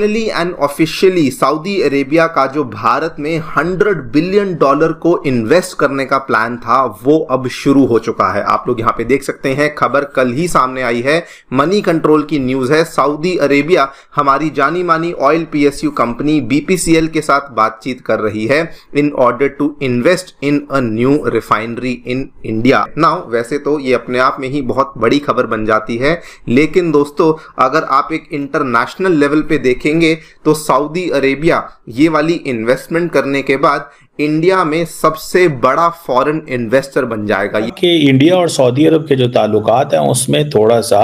Finally and officially Saudi Arabia का जो भारत में $100 बिलियन को इन्वेस्ट करने का प्लान था वो अब शुरू हो चुका है। आप लोग यहाँ पे देख सकते हैं, खबर कल ही सामने आई है, मनी कंट्रोल की न्यूज है। सऊदी अरेबिया हमारी जानी मानी ऑयल पीएसयू कंपनी बीपीसीएल के साथ बातचीत कर रही है in order to invest in a new refinery in India. Now वैसे तो ये अपने आप में ही बहुत बड़ी खबर बन जाती है, लेकिन दोस्तों अगर आप एक इंटरनेशनल लेवल पे देखेंगे तो सऊदी अरेबिया ये वाली इन्वेस्टमेंट करने के बाद इंडिया में सबसे बड़ा फॉरेन इन्वेस्टर बन जाएगा। कि इंडिया और सऊदी अरब के जो ताल्लुकात हैं उसमें थोड़ा सा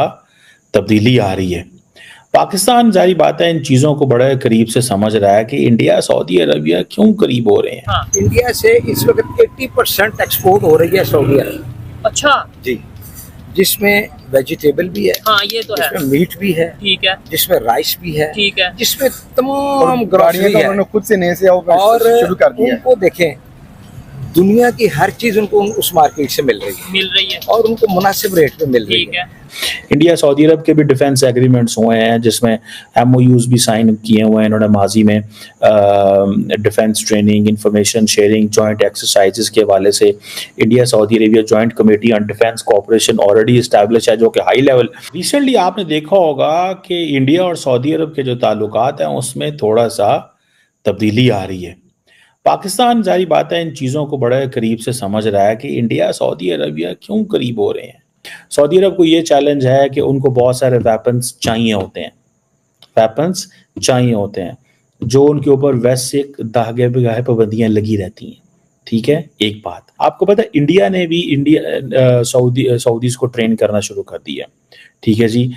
तब्दीली आ रही है। पाकिस्तान जारी बात है इन चीज़ों को बड़े करीब से समझ रहा है कि इंडिया सऊदी अरबिया क्यों करीब हो रहे हैं। हाँ, इंडिया से इस वक्त 80% एक्सपोर्ट हो रही है सऊदी अरब। अच्छा जी, जिसमें वेजिटेबल भी है, हाँ ये तो है, जिसमें मीट भी है, ठीक है, जिसमें राइस भी है, ठीक है, जिसमें तमाम ग्रोसरी है। उन्होंने खुद से नए से और शुरू कर दिया। उनको देखें, दुनिया की हर चीज उनको उस मार्केट से मिल रही है और उनको मुनासिब रेट पे मिल रही है। इंडिया सऊदी अरब के भी डिफेंस एग्रीमेंट्स हुए हैं जिसमें एमओयूज भी साइन किए हुए हैं इन्होंने माजी में। Defence training, information sharing, joint exercises के हवाले से India Saudi Arabia joint committee on defence cooperation already establish है, जो कि हाई लेवल। रिसेंटली आपने देखा होगा कि इंडिया और सऊदी अरब के जो ताल्लुकात हैं उसमें थोड़ा सा तब्दीली आ रही है। पाकिस्तान जारी बात है इन चीज़ों को बड़े करीब से समझ रहा है कि इंडिया सऊदी अरबिया क्यों करीब हो रहे हैं। सऊदी अरब को ये चैलेंज है कि उनको बहुत सारे वेपन्स चाहिए होते हैं जो उनके ऊपर वैसे दागे बिगाहे पाबंदियां लगी रहती हैं। ठीक है, एक बात आपको पता है इंडिया ने भी सऊदीज को ट्रेन करना शुरू कर दिया। ठीक है जी,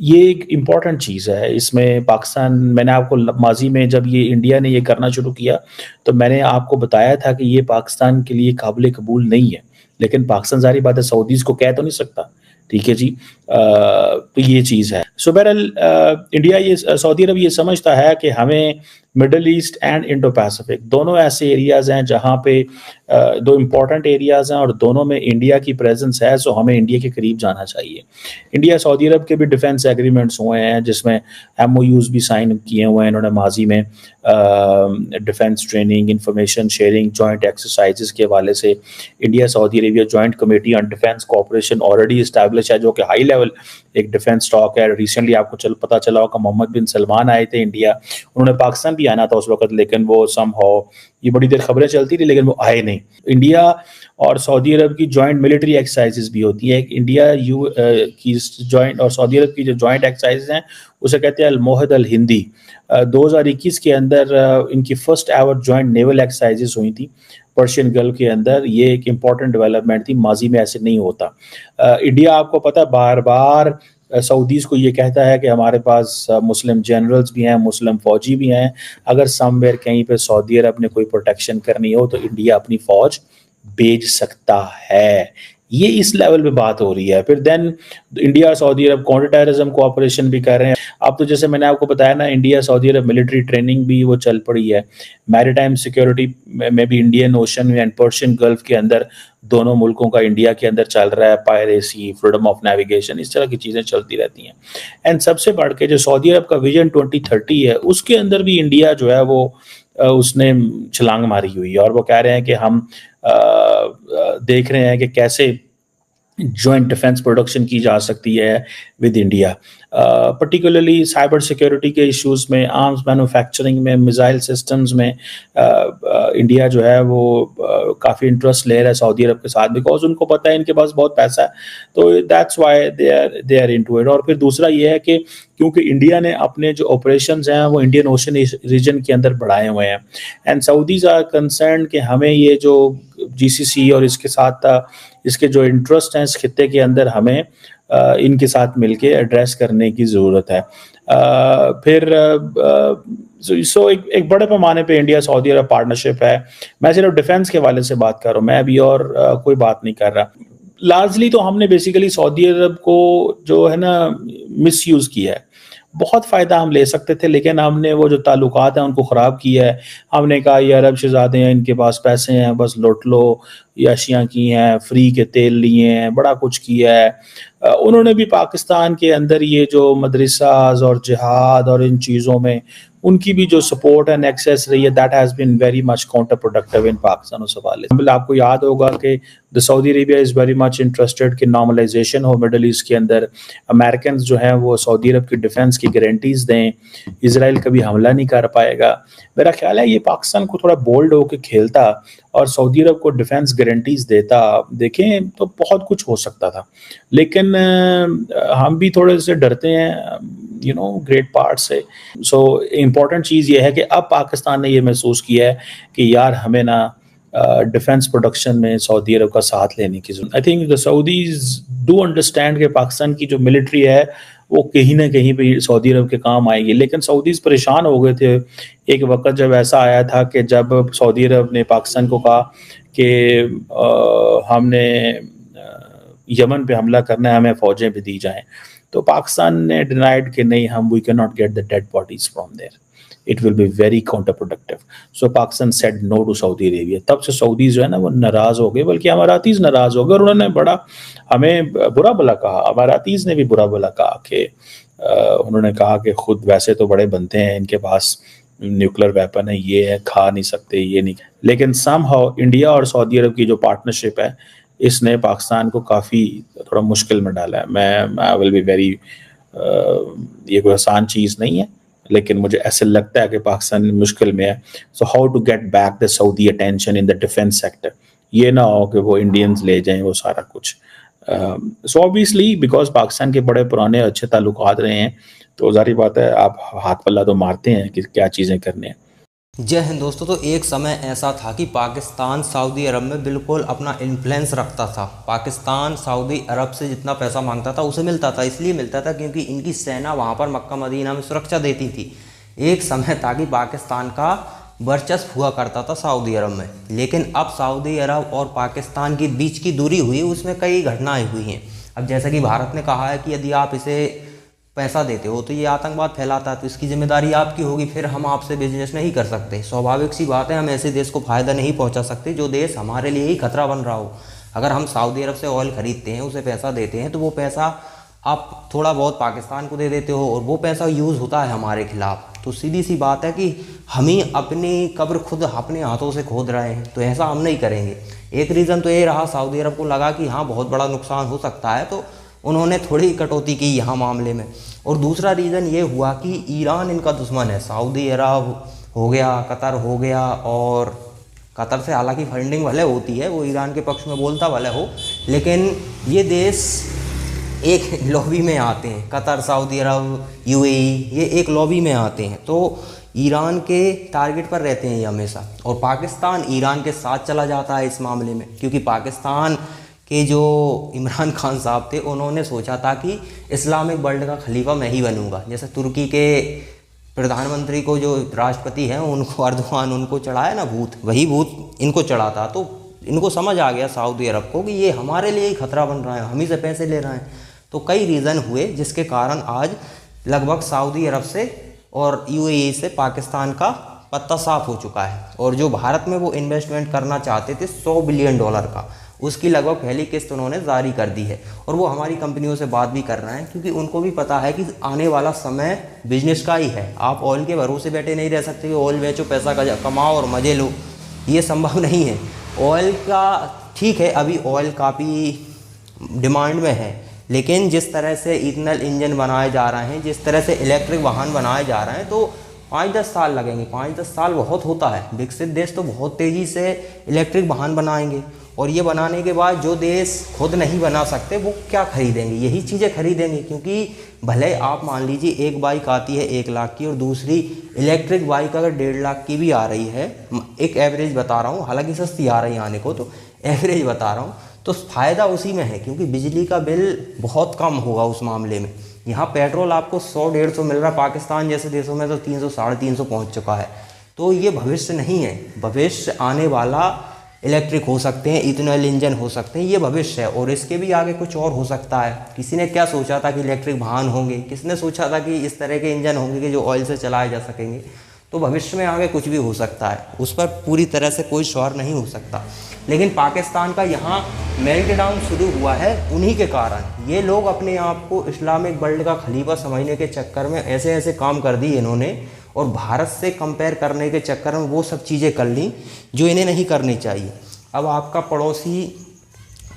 ये एक इम्पॉर्टेंट चीज़ है। इसमें पाकिस्तान, मैंने आपको माजी में जब ये इंडिया ने ये करना शुरू किया तो मैंने आपको बताया था कि ये पाकिस्तान के लिए काबिल कबूल नहीं है, लेकिन पाकिस्तान जारी बात है सऊदीज को कह तो नहीं सकता। ठीक है जी, तो ये चीज़ है। सो बहरहाल इंडिया ये सऊदी अरब ये समझता है कि हमें middle east and Indo Pacific दोनों ऐसे एरियाज़ हैं जहाँ पे दो इम्पॉर्टेंट एरियाज़ हैं और दोनों में इंडिया की प्रेजेंस है, सो हमें इंडिया के करीब जाना चाहिए। इंडिया सऊदी अरब के भी डिफेंस एग्रीमेंट्स हुए हैं जिसमें एमओयूज भी साइन किए हुए हैं इन्होंने माजी में। Defence training, information sharing, joint exercises के हवाले से India Saudi Arabia joint committee on defence cooperation already establish है, जो कि हाई लेवल एक डिफेंस टॉक है। रिसेंटली आपको पता चला होगा मोहम्मद बिन सलमान आए थे इंडिया, उन्होंने पाकिस्तान भी आना था उस वक्त, लेकिन वो समहाउ ये बड़ी देर खबरें चलती थी लेकिन वो आए नहीं। इंडिया और सऊदी अरब की जॉइंट मिलिट्री एक्सरसाइजेस भी होती है। इंडिया की जॉइंट और सऊदी अरब की जो जॉइंट एक्सरसाइजेस हैं उसे कहते हैं अल-मोहद अल-हिंदी। 2021 के अंदर इनकी first ever joint naval exercises हुई थी पर्शियन गल्फ के अंदर। ये एक इम्पॉर्टेंट डेवलपमेंट थी, माजी में ऐसे नहीं होता। इंडिया आपको पता है बार बार सऊदीज़ को ये कहता है कि हमारे पास मुस्लिम जनरल्स भी हैं, मुस्लिम फ़ौजी भी हैं, अगर समवेयर कहीं पे सऊदी अरब ने कोई प्रोटेक्शन करनी हो तो इंडिया अपनी फ़ौज भेज सकता है। ये इस लेवल पे बात हो रही है। फिर देन इंडिया और सऊदी अरब काउंटर टेररिज्म कोऑपरेशन भी कर रहे हैं। अब तो जैसे मैंने आपको बताया ना, इंडिया सऊदी अरब मिलिट्री ट्रेनिंग भी वो चल पड़ी है। मैरीटाइम सिक्योरिटी में भी Indian ocean and Persian gulf के अंदर दोनों मुल्कों का इंडिया के अंदर चल रहा है। पायरेसी, फ्रीडम ऑफ नेविगेशन, इस तरह की चीज़ें चलती रहती हैं। एंड सबसे बढ़ के जो सऊदी अरब का विजन 2030 है उसके अंदर भी इंडिया जो है वो उसने छलांग मारी हुई है और वो कह रहे हैं कि हम देख रहे हैं कि कैसे जॉइंट डिफेंस प्रोडक्शन की जा सकती है with India, particularly cyber security के इश्यूज़ में, आर्म्स मैन्युफैक्चरिंग में, मिसाइल सिस्टम्स में इंडिया जो है वो काफ़ी इंटरेस्ट ले रहा है सऊदी अरब के साथ, बिकॉज उनको पता है इनके पास बहुत पैसा है, तो that's why they are into it. और फिर दूसरा ये है कि क्योंकि इंडिया ने अपने जो ऑपरेशंस हैं वो इंडियन ओशन रीजन के अंदर बढ़ाए हुए हैं एंड सऊदीज आर कंसर्न कि हमें ये जो जीसीसी और इसके साथ इसके जो इंटरेस्ट हैं इस खित्ते के अंदर हमें इनके साथ मिलके एड्रेस करने की ज़रूरत है। फिर एक बड़े पैमाने पे इंडिया सऊदी अरब पार्टनरशिप है। मैं सिर्फ डिफेंस के वाले से बात कर रहा हूँ, मैं अभी और कोई बात नहीं कर रहा। लार्जली तो हमने बेसिकली सऊदी अरब को जो है ना मिसयूज़ किया है। बहुत फ़ायदा हम ले सकते थे, लेकिन हमने वो जो ताल्लुकात हैं उनको ख़राब किया है। हमने कहा ये अरब शहज़ादे हैं, इनके पास पैसे हैं, बस लूट लो, ये अशियाँ की हैं, फ्री के तेल लिए हैं, बड़ा कुछ किया है। उन्होंने भी पाकिस्तान के अंदर ये जो मदरसाज़ और जिहाद और इन चीज़ों में उनकी भी जो सपोर्ट एंड एक्सेस रही है, that has been very much counter productive in Pakistan उस हवाले से। आपको याद होगा कि the Saudi Arabia is very much interested कि नॉर्मलाइजेशन हो मिडल ईस्ट के अंदर। अमेरिकन जो हैं वो सऊदी अरब की डिफेंस की गारंटीज़ दें, इजराइल कभी हमला नहीं कर पाएगा। मेरा ख्याल है ये पाकिस्तान को थोड़ा बोल्ड होकर खेलता और सऊदी अरब को डिफेंस गारंटीज़ देता, देखें तो बहुत कुछ हो सकता था। लेकिन हम भी थोड़े से डरते हैं ग्रेट पार्ट से। सो इम्पॉर्टेंट चीज़ ये है कि अब पाकिस्तान ने ये महसूस किया है कि यार हमें ना डिफेंस प्रोडक्शन में सऊदी अरब का साथ लेने की जरूरत। I think the Saudis do understand कि पाकिस्तान की जो मिलिट्री है वो कहीं ना कहीं भी सऊदी अरब के काम आएगी। लेकिन सऊदीज परेशान हो गए थे एक वक्त जब ऐसा आया था कि जब सऊदी अरब ने पाकिस्तान को कहा कि हमने यमन पे हमला करना है, हमें फ़ौजें भी दी जाएं, तो पाकिस्तान ने डिनाइड कि नहीं, हम we can not get the dead bodies from there, it will be very counter productive. So Pakistan said no to Saudi Arabia. तब से सऊदी जो है ना वो नाराज़ हो गए, बल्कि अमारातीज़ नाराज़ हो गए और उन्होंने बड़ा हमें बुरा भला कहा। अमारातीज़ ने भी बुरा भला कहा कि उन्होंने कहा कि खुद वैसे तो बड़े बनते हैं, इनके पास न्यूक्लियर वेपन है, ये है, खा नहीं सकते, ये नहीं। लेकिन समहाउ इंडिया और सऊदी अरब की जो पार्टनरशिप है इसने पाकिस्तान को काफ़ी थोड़ा मुश्किल में डाला है। मैं विल बी वेरी ये कोई आसान चीज़ नहीं है, लेकिन मुझे ऐसे लगता है कि पाकिस्तान मुश्किल में है। So how to get back the Saudi attention in the defence sector, ये ना हो कि वो इंडियंस ले जाएं वो सारा कुछ। सो ऑब्वियसली बिकॉज पाकिस्तान के बड़े पुराने अच्छे ताल्लुकात रहे हैं, तो जारी बात है आप हाथ पल्ला तो मारते हैं कि क्या चीज़ें करने हैं। जय हिंद दोस्तों। तो एक समय ऐसा था कि पाकिस्तान सऊदी अरब में बिल्कुल अपना इन्फ्लुएंस रखता था। पाकिस्तान सऊदी अरब से जितना पैसा मांगता था उसे मिलता था, इसलिए मिलता था क्योंकि इनकी सेना वहाँ पर मक्का मदीना में सुरक्षा देती थी। एक समय था कि पाकिस्तान का वर्चस्व हुआ करता था सऊदी अरब में, लेकिन अब सऊदी अरब और पाकिस्तान के बीच की दूरी हुई, उसमें कई घटनाएँ हुई हैं। अब जैसा कि भारत ने कहा है कि यदि आप इसे पैसा देते हो तो ये आतंकवाद फैलाता है, तो इसकी जिम्मेदारी आपकी होगी, फिर हम आपसे बिजनेस नहीं कर सकते। स्वाभाविक सी बात है, हम ऐसे देश को फ़ायदा नहीं पहुंचा सकते जो देश हमारे लिए ही खतरा बन रहा हो। अगर हम सऊदी अरब से ऑयल ख़रीदते हैं, उसे पैसा देते हैं, तो वो पैसा आप थोड़ा बहुत पाकिस्तान को दे देते हो और वो पैसा यूज़ होता है हमारे खिलाफ। तो सीधी सी बात है कि हम ही अपनी कब्र खुद अपने हाथों से खोद रहे हैं, तो ऐसा हम नहीं करेंगे। एक रीज़न तो ये रहा, सऊदी अरब को लगा कि हाँ बहुत बड़ा नुकसान हो सकता है, तो उन्होंने थोड़ी कटौती की यहाँ मामले में। और दूसरा रीज़न ये हुआ कि ईरान इनका दुश्मन है। सऊदी अरब हो गया, कतर हो गया, और कतर से हालांकि फंडिंग भले होती है, वो ईरान के पक्ष में बोलता भले हो, लेकिन ये देश एक लॉबी में आते हैं। कतर, सऊदी अरब, यूएई, ये एक लॉबी में आते हैं, तो ईरान के टारगेट पर रहते हैं ये हमेशा। और पाकिस्तान ईरान के साथ चला जाता है इस मामले में, क्योंकि पाकिस्तान कि जो इमरान खान साहब थे उन्होंने सोचा था कि इस्लामिक वर्ल्ड का खलीफा मैं ही बनूंगा। जैसे तुर्की के प्रधानमंत्री को जो राष्ट्रपति हैं उनको अर्दोगान उनको चढ़ाया ना भूत, वही भूत इनको चढ़ा था। तो इनको समझ आ गया सऊदी अरब को कि ये हमारे लिए ही खतरा बन रहा है, हम ही से पैसे ले रहे हैं। तो कई रीज़न हुए जिसके कारण आज लगभग सऊदी अरब से और यूएई से पाकिस्तान का पत्ता साफ हो चुका है। और जो भारत में वो इन्वेस्टमेंट करना चाहते थे $100 बिलियन का, उसकी लगभग पहली किस्त उन्होंने जारी कर दी है। और वो हमारी कंपनियों से बात भी कर रहे हैं, क्योंकि उनको भी पता है कि आने वाला समय बिजनेस का ही है। आप ऑयल के भरोसे बैठे नहीं रह सकते कि ऑयल बेचो, पैसा कमाओ और मज़े लो, ये संभव नहीं है। ऑयल का ठीक है, अभी ऑयल काफ़ी डिमांड में है, लेकिन जिस तरह से इथेनॉल इंजन बनाए जा रहे हैं, जिस तरह से इलेक्ट्रिक वाहन बनाए जा रहे हैं, तो 5-10 साल लगेंगे। 5-10 साल बहुत होता है। विकसित देश तो बहुत तेज़ी से इलेक्ट्रिक वाहन बनाएंगे, और ये बनाने के बाद जो देश खुद नहीं बना सकते वो क्या खरीदेंगे? यही चीज़ें खरीदेंगे। क्योंकि भले आप मान लीजिए एक बाइक आती है 1 लाख की, और दूसरी इलेक्ट्रिक बाइक अगर 1.5 लाख की भी आ रही है, एक एवरेज बता रहा हूँ, हालांकि सस्ती आ रही है आने को, तो एवरेज बता रहा हूँ, तो फ़ायदा उसी में है, क्योंकि बिजली का बिल बहुत कम होगा उस मामले में। यहाँ पेट्रोल आपको 100-150 मिल रहा है, पाकिस्तान जैसे देशों में तो 300-350 पहुँच चुका है। तो ये भविष्य नहीं है। भविष्य आने वाला इलेक्ट्रिक हो सकते हैं, इथेनॉल इंजन हो सकते हैं, ये भविष्य है। और इसके भी आगे कुछ और हो सकता है। किसी ने क्या सोचा था कि इलेक्ट्रिक वाहन होंगे, किसने सोचा था कि इस तरह के इंजन होंगे कि जो ऑयल से चलाए जा सकेंगे। तो भविष्य में आगे कुछ भी हो सकता है, उस पर पूरी तरह से कोई श्योर नहीं हो सकता। लेकिन पाकिस्तान का यहाँ मेल्ट डाउन शुरू हुआ है उन्हीं के कारण। ये लोग अपने आप को इस्लामिक वर्ल्ड का खलीफा समझने के चक्कर में ऐसे ऐसे काम कर दिए इन्होंने, और भारत से कंपेयर करने के चक्कर में वो सब चीज़ें कर ली जो इन्हें नहीं करनी चाहिए। अब आपका पड़ोसी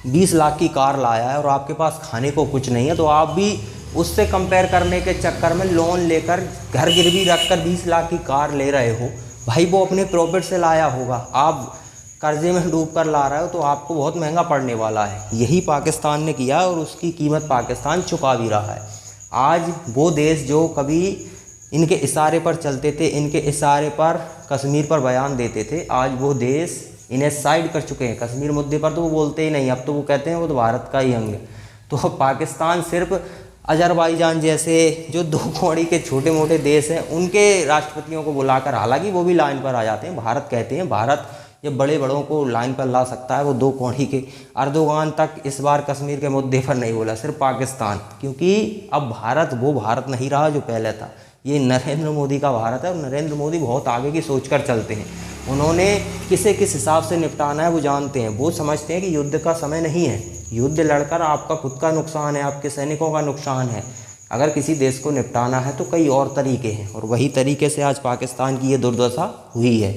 20 लाख की कार लाया है और आपके पास खाने को कुछ नहीं है, तो आप भी उससे कंपेयर करने के चक्कर में लोन लेकर घर गिरवी रखकर 20 लाख की कार ले रहे हो। भाई वो अपने प्रॉफिट से लाया होगा, आप कर्जे में डूब कर ला रहे हो, तो आपको बहुत महंगा पड़ने वाला है। यही पाकिस्तान ने किया और उसकी कीमत पाकिस्तान चुका भी रहा है। आज वो देश जो कभी इनके इशारे पर चलते थे, इनके इशारे पर कश्मीर पर बयान देते थे, आज वो देश इन्हें साइड कर चुके हैं। कश्मीर मुद्दे पर तो वो बोलते ही नहीं, अब तो वो कहते हैं वो तो भारत का ही अंग है। तो पाकिस्तान सिर्फ अजरबैजान जैसे जो 2 कौड़ी के छोटे मोटे देश हैं उनके राष्ट्रपतियों को बुलाकर, हालांकि वो भी लाइन पर आ जाते हैं, भारत कहते हैं। भारत जब बड़े बड़ों को लाइन पर ला सकता है, वो 2 कौड़ी के अर्दोगान तक इस बार कश्मीर के मुद्दे पर नहीं बोला, सिर्फ पाकिस्तान। क्योंकि अब भारत वो भारत नहीं रहा जो पहले था। ये नरेंद्र मोदी का भारत है और नरेंद्र मोदी बहुत आगे की सोच कर चलते हैं। उन्होंने किसे किस हिसाब से निपटाना है वो जानते हैं। वो समझते हैं कि युद्ध का समय नहीं है, युद्ध लड़कर आपका खुद का नुकसान है, आपके सैनिकों का नुकसान है। अगर किसी देश को निपटाना है तो कई और तरीके हैं, और वही तरीके से आज पाकिस्तान की ये दुर्दशा हुई है।